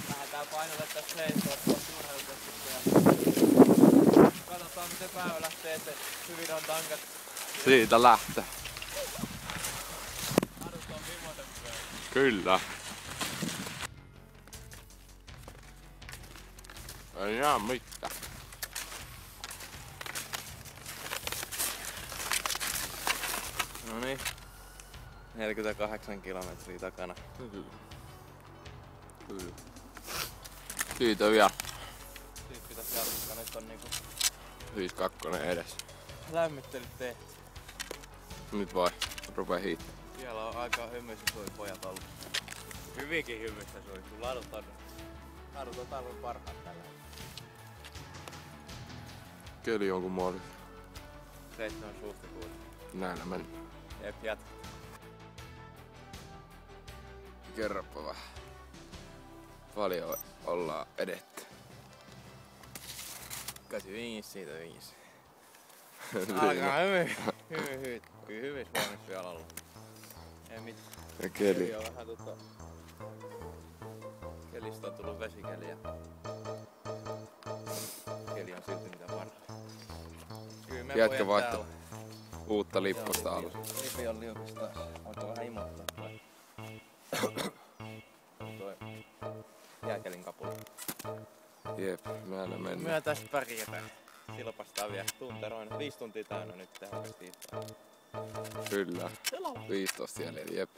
Lähdetään painotetaan seisoa kohti urheilukeskuksia. Katsotaan miten päivä lähtee eteen. Hyvin on tankat. Siitä lähtee. Adut on viimoisen pyörä. Kyllä. Ei jää mitään. Noniin. 48 kilometriä takana. Kyllä. Siitä vielä. Siitä pitäis jatkaa. Nyt on niinku 5-2 edes. lämmittelyt tehty. Nyt vai rupee hiihtää. Siellä on aika hymyisiä sui pojat ollut. Hyvinkin hymyistä sui. Ladut on talven parhaat tällä hetkellä. Keli on kummoinen. 7. huhtikuuta. Näillä mennään. Jep, jatka. Kerropa vähän. Paljon ollaan edetty. 85, siitä 5. Alkaa hyvin. Kyllä hyvissä voimissa vielä olla. Ei mitään. Ja keli. On vähän kelistä on tullut vesikeli ja keli on silti mitä parhaita. Kyllä me Jätkä pojat vaihto täällä. uutta lipposta alla. Lipi on liukas taas. Alkaa vähän imottaa toi. Toi jääkelin kapula. Jep, meillä mennään. Myö tästä pärjätään. Silpastaan vielä tunteroina. 5 tuntia täynnä nyt tehokasta hiihtoa. Kyllä. 15 jäljellä, jep.